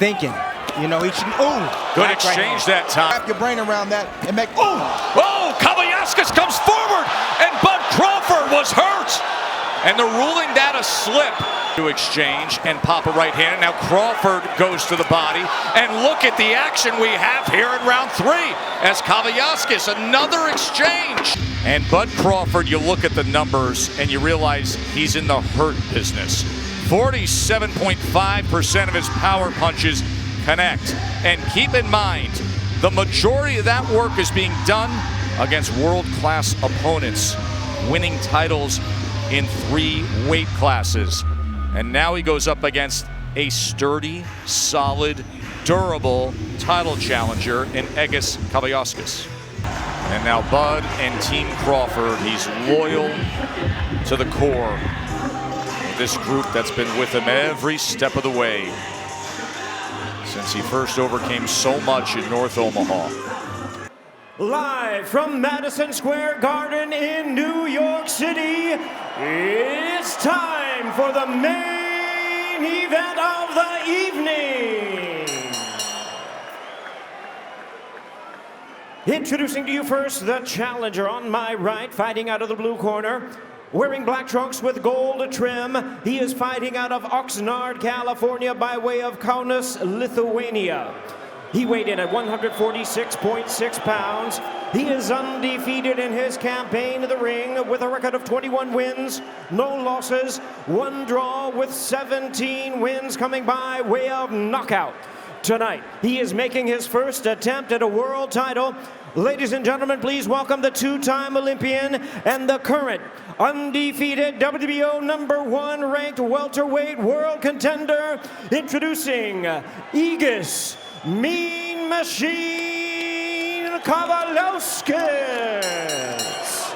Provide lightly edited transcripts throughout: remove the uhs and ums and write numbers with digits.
thinking. You know, he should. Ooh, good exchange that time. Wrap your brain around that and make. Oh, Kavaliauskas comes forward, and Bud Crawford was hurt. And they're ruling that a slip. To exchange and pop a right hand. Now Crawford goes to the body. And look at the action we have here in round 3 as Kavaliauskas, another exchange. And Bud Crawford, you look at the numbers and you realize he's in the hurt business. 47.5% of his power punches connect. And keep in mind, the majority of that work is being done against world-class opponents, winning titles in 3 weight classes. And now he goes up against a sturdy, solid, durable title challenger in Egidijus Kavaliauskas. And now Bud and Team Crawford, he's loyal to the core of this group that's been with him every step of the way since he first overcame so much in North Omaha. Live from Madison Square Garden in New York City, it's time for the main event of the evening. Introducing to you first the challenger on my right, fighting out of the blue corner. Wearing black trunks with gold trim, he is fighting out of Oxnard, California by way of Kaunas, Lithuania. He weighed in at 146.6 pounds. He is undefeated in his campaign in the ring with a record of 21 wins, no losses, 1 draw with 17 wins coming by way of knockout. Tonight, he is making his first attempt at a world title. Ladies and gentlemen, please welcome the 2-time Olympian and the current undefeated WBO #1 ranked welterweight world contender, introducing Egidijus Mean Machine Kavaliauskas.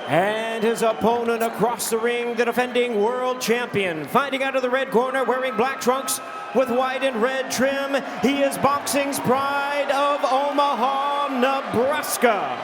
And his opponent across the ring, the defending world champion, fighting out of the red corner, wearing black trunks with white and red trim. He is boxing's pride of Omaha, Nebraska.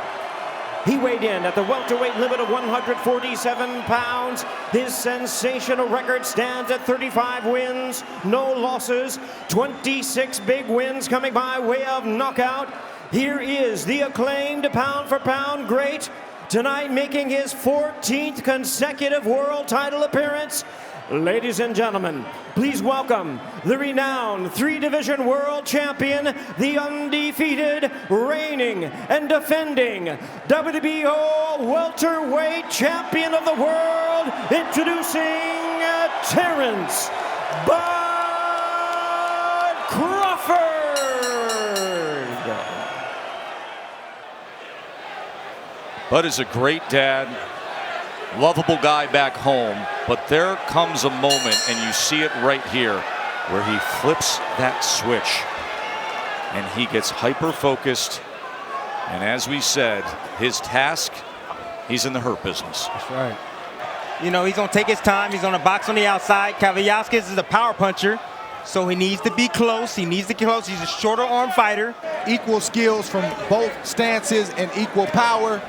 He weighed in at the welterweight limit of 147 pounds. His sensational record stands at 35 wins, no losses, 26 big wins coming by way of knockout. Here is the acclaimed pound-for-pound great, tonight making his 14th consecutive world title appearance. Ladies and gentlemen, please welcome the renowned 3-division world champion, the undefeated, reigning, and defending WBO welterweight champion of the world, introducing Terence "Bud" Crawford. Bud is a great dad, lovable guy back home, but there comes a moment, and you see it right here, where he flips that switch and he gets hyper-focused. And as we said, his task, he's in the hurt business. That's right. You know, he's going to take his time. He's going to box on the outside. Kavaliauskas is a power puncher, so he needs to be close. He needs to get close. He's a shorter arm fighter. Equal skills from both stances and equal power.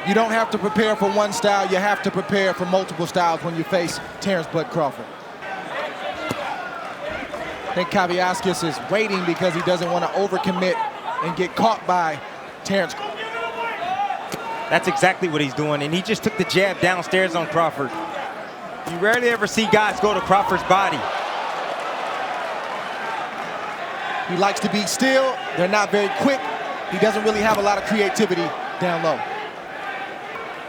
You don't have to prepare for one style, you have to prepare for multiple styles when you face Terence "Bud" Crawford. I think Kavaliauskas is waiting because he doesn't want to overcommit and get caught by Terence. That's exactly what he's doing, and he just took the jab downstairs on Crawford. You rarely ever see guys go to Crawford's body. He likes to be still. They're not very quick. He doesn't really have a lot of creativity down low.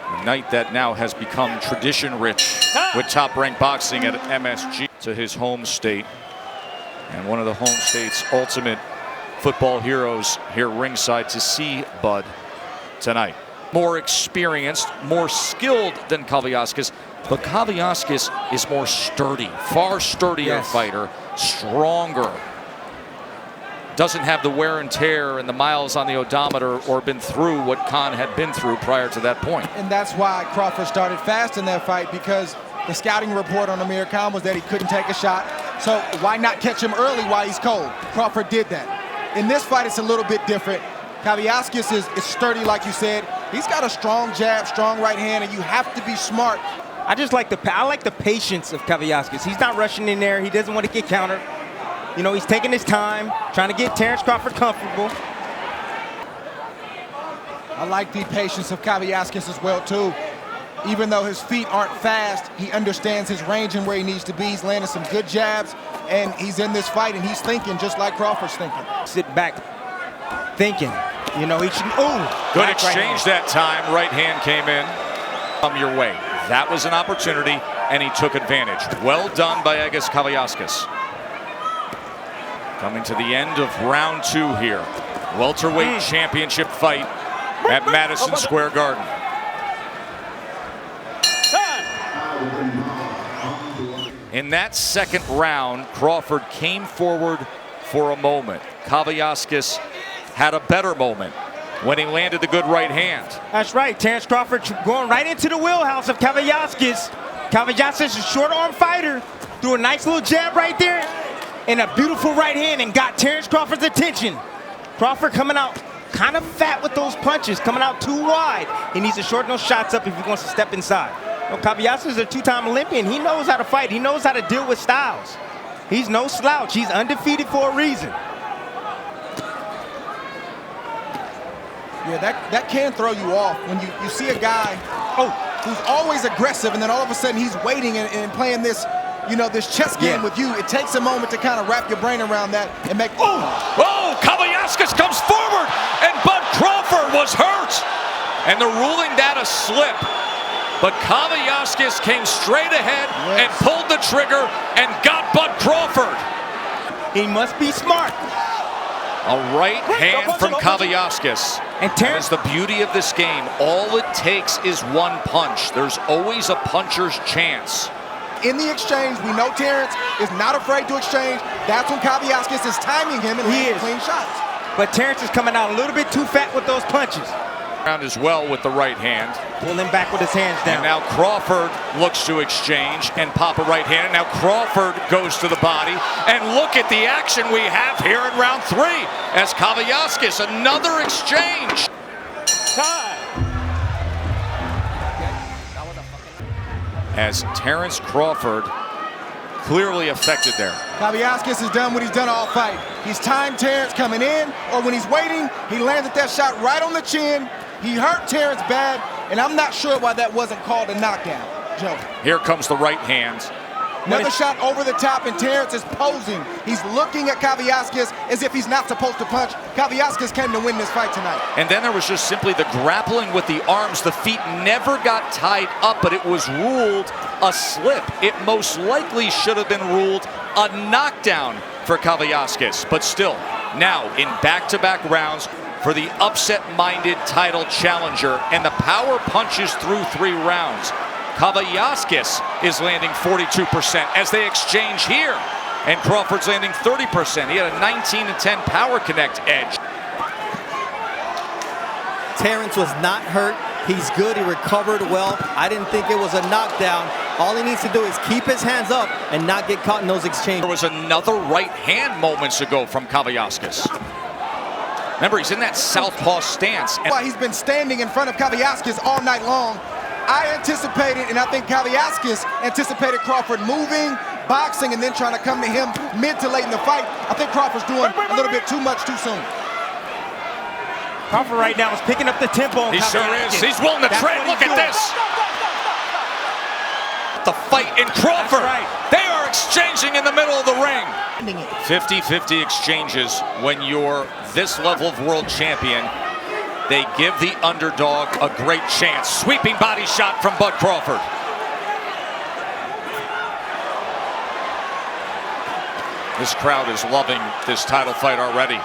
A night that now has become tradition-rich with top-ranked boxing at MSG to his home state. And one of the home state's ultimate football heroes here ringside to see Bud tonight. More experienced, more skilled than Kavaliauskas, but Kavaliauskas is more sturdy, far sturdier fighter, stronger. Doesn't have the wear and tear and the miles on the odometer or been through what Khan had been through prior to that point. And that's why Crawford started fast in that fight, because the scouting report on Amir Khan was that he couldn't take a shot. So why not catch him early while he's cold? Crawford did that. In this fight, it's a little bit different. Kavaliauskas is sturdy, like you said. He's got a strong jab, strong right hand, and you have to be smart. I like the patience of Kavaliauskas. He's not rushing in there. He doesn't want to get countered. You know, he's taking his time, trying to get Terence Crawford comfortable. I like the patience of Kavaliauskas as well, too. Even though his feet aren't fast, he understands his range and where he needs to be. He's landing some good jabs, and he's in this fight, and he's thinking just like Crawford's thinking. Sit back, thinking. You know, he should, good exchange that time. Right hand came in. Come your way. That was an opportunity, and he took advantage. Well done by Egidijus Kavaliauskas. Coming to the end of round 2 here. Welterweight championship fight at Madison Square Garden. In that second round, Crawford came forward for a moment. Kavaliauskas had a better moment when he landed the good right hand. That's right. Terence Crawford going right into the wheelhouse of Kavaliauskas. Kavaliauskas is a short arm fighter. Threw a nice little jab right there and a beautiful right hand and got Terence Crawford's attention. Crawford coming out kind of fat with those punches, coming out too wide. He needs to shorten those shots up if he wants to step inside. You know, Kavaliauskas is a 2-time Olympian. He knows how to fight. He knows how to deal with styles. He's no slouch. He's undefeated for a reason. Yeah, that can throw you off when you see a guy who's always aggressive, and then all of a sudden he's waiting and playing this, you know, this chess game with you. It takes a moment to kind of wrap your brain around that and make. Kavaliauskas comes forward, and Bud Crawford was hurt, and they're ruling that a slip. But Kavaliauskas came straight ahead and pulled the trigger and got Bud Crawford. He must be smart. A right hand from Kavaliauskas. And Terence, that's the beauty of this game. All it takes is one punch. There's always a puncher's chance. In the exchange, we know Terence is not afraid to exchange. That's when Kavaliauskas is timing him and landing clean shots. But Terence is coming out a little bit too fat with those punches. As well with the right hand. Pull him back with his hands down. And now Crawford looks to exchange and pop a right hand. And now Crawford goes to the body. And look at the action we have here in round 3 as Kavaliauskas, another exchange. Time. As Terence Crawford clearly affected there. Kavaliauskas has done what he's done all fight. He's timed Terence coming in, or when he's waiting, he landed that shot right on the chin. He hurt Terence bad, and I'm not sure why that wasn't called a knockdown, Joe. Here comes the right hand. Another shot over the top, and Terence is posing. He's looking at Kavaliauskas as if he's not supposed to punch. Kavaliauskas came to win this fight tonight. And then there was just simply the grappling with the arms. The feet never got tied up, but it was ruled a slip. It most likely should have been ruled a knockdown for Kavaliauskas. But still, now in back-to-back rounds for the upset-minded title challenger, and the power punches through 3 rounds. Kavaliauskas is landing 42% as they exchange here, and Crawford's landing 30%. He had a 19-10 power connect edge. Terence was not hurt. He's good. He recovered well. I didn't think it was a knockdown. All he needs to do is keep his hands up and not get caught in those exchanges. There was another right hand moments ago from Kavaliauskas. Remember, he's in that southpaw stance. Why he's been standing in front of Kavaliauskas all night long. I anticipated, and I think Kavaliauskas anticipated Crawford moving, boxing, and then trying to come to him mid to late in the fight. I think Crawford's doing a little bit too much too soon. Crawford right now is picking up the tempo on He sure is. He's willing to trade. Look at this. The fight in Crawford. They are exchanging in the middle of the ring. 50-50 exchanges when you're this level of world champion. They give the underdog a great chance. Sweeping body shot from Bud Crawford. This crowd is loving this title fight already.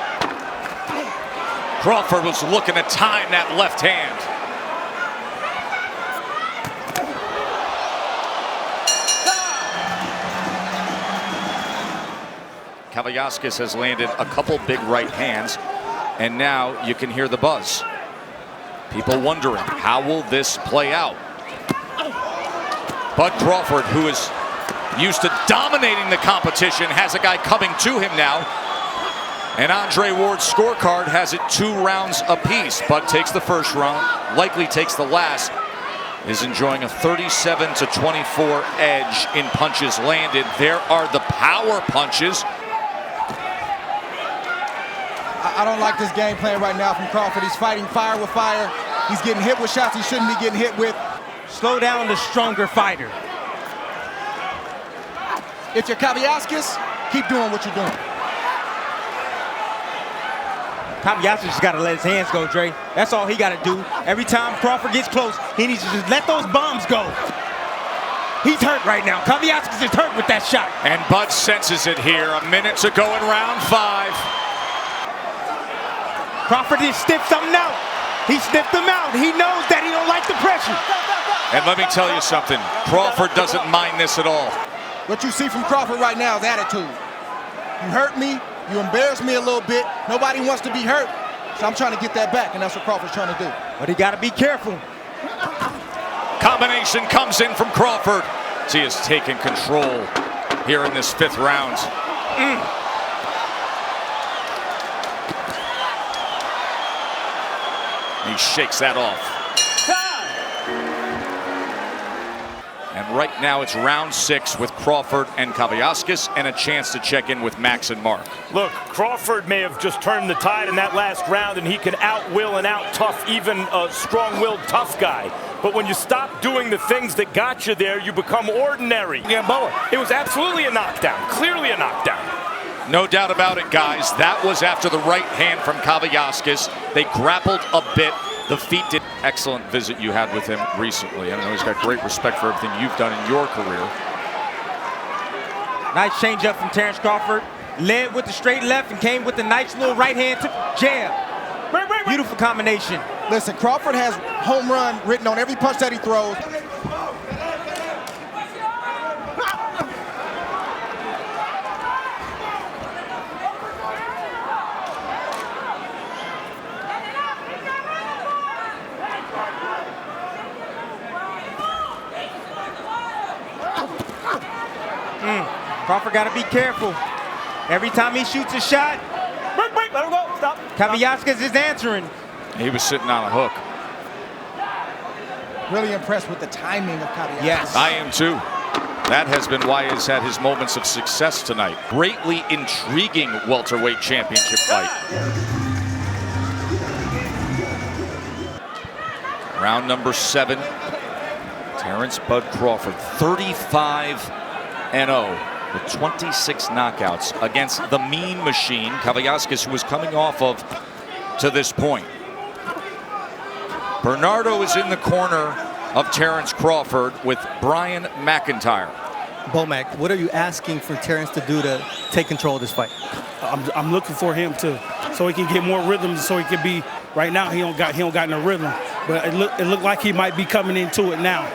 Crawford was looking to time that left hand. Kavaliauskas has landed a couple big right hands, and now you can hear the buzz. People wondering, how will this play out? Bud Crawford, who is used to dominating the competition, has a guy coming to him now. And Andre Ward's scorecard has it 2 rounds apiece. Bud takes the first round, likely takes the last. Is enjoying a 37-24 edge in punches landed. There are the power punches. I don't like this game plan right now from Crawford. He's fighting fire with fire. He's getting hit with shots he shouldn't be getting hit with. Slow down the stronger fighter. If you're Kavaliauskas, keep doing what you're doing. Kavaliauskas just got to let his hands go, Dre. That's all he got to do. Every time Crawford gets close, he needs to just let those bombs go. He's hurt right now. Kavaliauskas is hurt with that shot. And Bud senses it here. A minute to go in round 5. Crawford just sniffed something out. He sniffed them out. He knows that he don't like the pressure. And let me tell you something. Crawford doesn't mind this at all. What you see from Crawford right now is attitude. You hurt me. You embarrassed me a little bit. Nobody wants to be hurt. So I'm trying to get that back, and that's what Crawford's trying to do. But he got to be careful. Combination comes in from Crawford. He has taken control here in this 5th round. He shakes that off. And right now it's round 6 with Crawford and Kavaliauskas, and a chance to check in with Max and Mark. Look, Crawford may have just turned the tide in that last round, and he can out-will and out-tough even a strong-willed tough guy. But when you stop doing the things that got you there, you become ordinary. Gamboa, it was absolutely a knockdown, clearly a knockdown. No doubt about it, guys. That was after the right hand from Kavaliauskas. They grappled a bit. The feet did. Excellent visit you had with him recently. I know he's got great respect for everything you've done in your career. Nice changeup from Terence Crawford. Led with the straight left and came with the nice little right hand jab. Beautiful combination. Listen, Crawford has home run written on every punch that he throws. Crawford got to be careful. Every time he shoots a shot, Let him go. Stop. Kavaliauskas is answering. He was sitting on a hook. Really impressed with the timing of Kavaliauskas. Yes. I am too. That has been why he's had his moments of success tonight. Greatly intriguing welterweight championship fight. Round number 7. Terence Bud Crawford, 35-0 with 26 knockouts against the Mean Machine, Kavaliauskas, who was coming off of to this point. Bernardo is in the corner of Terence Crawford with Brian McIntyre. Bomac, what are you asking for Terence to do to take control of this fight? I'm looking for him so he can get more rhythm, so he can be. Right now he don't got no rhythm, but it looked like he might be coming into it now.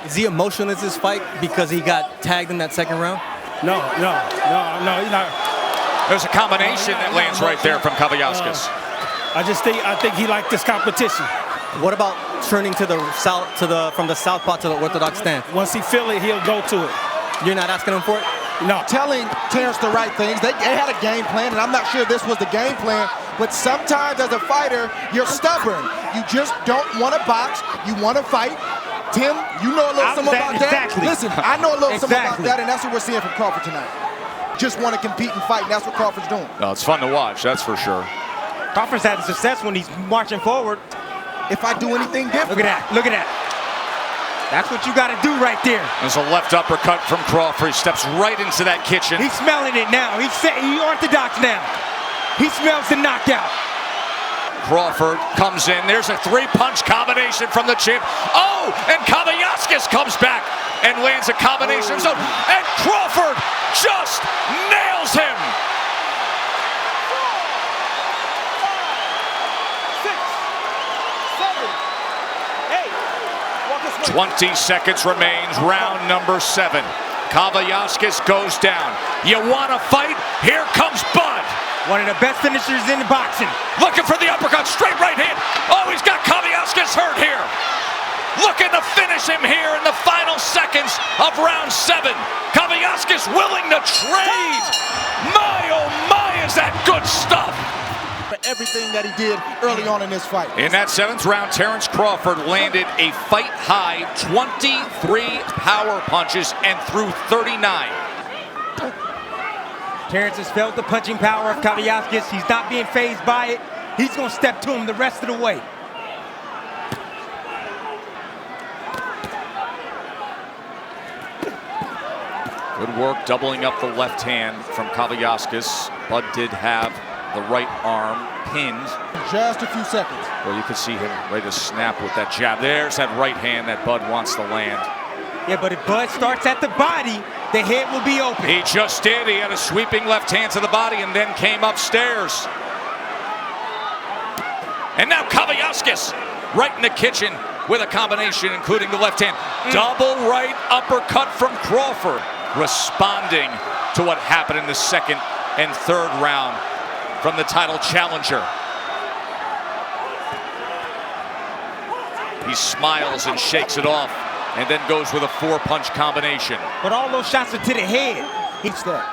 Is he emotional in this fight because he got tagged in that 2nd round? No, he's not. There's a combination that lands right there from Kavaliauskas. I think he liked this competition. What about turning to the south, from the southpaw to the orthodox stance? Once he feel it, he'll go to it. You're not asking him for it? No. Telling Terence the right things. They had a game plan, and I'm not sure this was the game plan, but sometimes as a fighter, you're stubborn. You just don't want to box. You want to fight. Tim, you know a little something about that? Exactly. Listen, I know a little something about Exactly. that, and that's what we're seeing from Crawford tonight. Just want to compete and fight, and that's what Crawford's doing. No, it's fun to watch, that's for sure. Crawford's having success when he's marching forward. If I do anything different. Look at that. Look at that. That's what you got to do right there. There's a left uppercut from Crawford. He steps right into that kitchen. He's smelling it now. He's orthodox now. He smells the knockout. Crawford comes in. There's a 3-punch combination from the champ. Oh, and Kavaliauskas comes back and lands a combination of his own. And Crawford just nails him. 20 seconds remains, round number 7. Kavaliauskas goes down. You want to fight? Here comes Bud. One of the best finishers in boxing. Looking for the uppercut, straight right hand. Oh, he's got Kavaliauskas hurt here. Looking to finish him here in the final seconds of round 7. Kavaliauskas willing to trade. My, oh my, is that good stuff. For everything that he did early on in this fight. In that 7th round, Terence Crawford landed a fight-high 23 power punches and threw 39. Terence has felt the punching power of Kavaliauskas. He's not being fazed by it. He's going to step to him the rest of the way. Good work doubling up the left hand from Kavaliauskas. Bud did have the right arm pinned. Just a few seconds. Well, you can see him ready to snap with that jab. There's that right hand that Bud wants to land. Yeah, but if Bud starts at the body, the head will be open. He just did. He had a sweeping left hand to the body and then came upstairs. And now Kavaliauskas right in the kitchen with a combination, including the left hand. Double right uppercut from Crawford. Responding to what happened in the second and third round from the title challenger. He smiles and shakes it off and then goes with a 4-punch combination. But all those shots are to the head. He's that.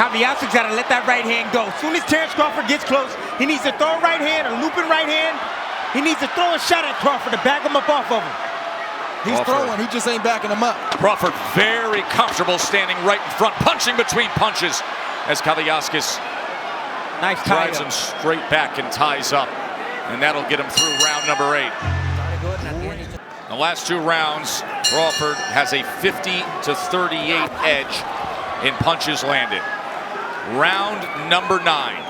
Kavaliauskas got to let that right hand go. As soon as Terence Crawford gets close, he needs to throw a right hand, a looping right hand. He needs to throw a shot at Crawford to back him up off of him. He's throwing, he just ain't backing him up. Crawford very comfortable standing right in front, punching between punches as Kavaliauskas drives him straight back and ties up. And that'll get him through round number 8. The last 2 rounds, Crawford has a 50-38 edge in punches landed. Round number 9.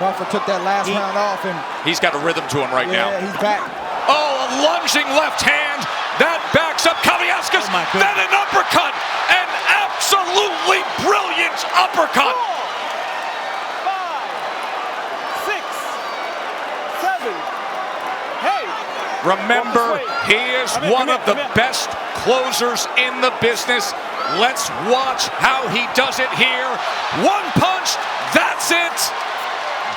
Crawford took that last round off, and he's got a rhythm to him right now. Yeah, he's back. Oh, a lunging left hand that backs up Kavaliauskas. Then an uppercut, an absolutely brilliant uppercut. 4, 5, 6, 7, 8. Remember, he is one of the best closers in the business. Let's watch how he does it here. 1 punch, that's it.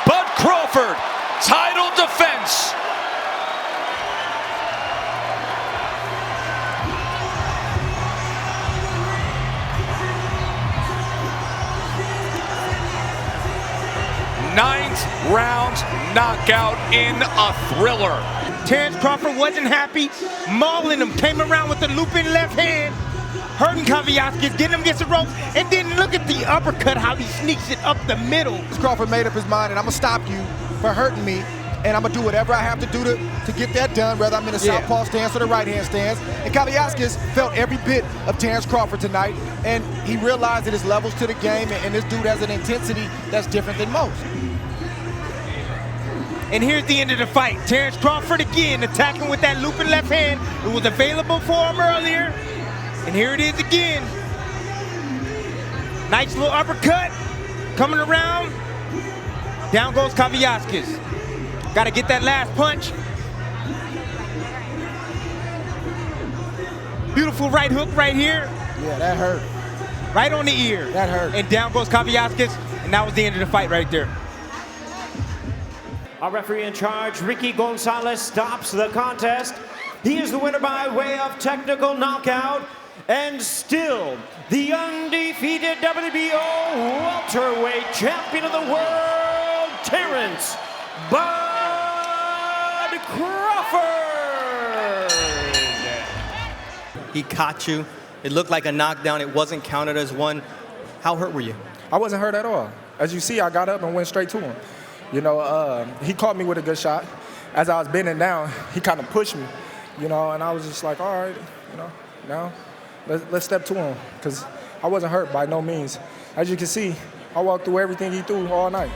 Bud Crawford, title defense. Ninth round knockout in a thriller. Terence Crawford wasn't happy. Mauling him, came around with the looping left hand, hurting Kavaliauskas, getting him against the ropes, and then look at the uppercut, how he sneaks it up the middle. Crawford made up his mind, and I'm gonna stop you for hurting me, and I'm gonna do whatever I have to do to get that done, whether I'm in a southpaw stance or the right hand stance. And Kavaliauskas felt every bit of Terence Crawford tonight, and he realized that there's levels to the game, and this dude has an intensity that's different than most. And here's the end of the fight. Terence Crawford again attacking with that looping left hand. It was available for him earlier. And here it is again. Nice little uppercut. Coming around. Down goes Kavaliauskas. Got to get that last punch. Beautiful right hook right here. Yeah, that hurt. Right on the ear. That hurt. And down goes Kavaliauskas. And that was the end of the fight right there. Our referee in charge, Ricky Gonzalez, stops the contest. He is the winner by way of technical knockout, and still the undefeated WBO welterweight champion of the world, Terence "Bud" Crawford. He caught you. It looked like a knockdown. It wasn't counted as one. How hurt were you? I wasn't hurt at all. As you see, I got up and went straight to him. You know, he caught me with a good shot. As I was bending down, he kind of pushed me, you know, and I was just like, all right, you know, now let's step to him, because I wasn't hurt by no means. As you can see, I walked through everything he threw all night.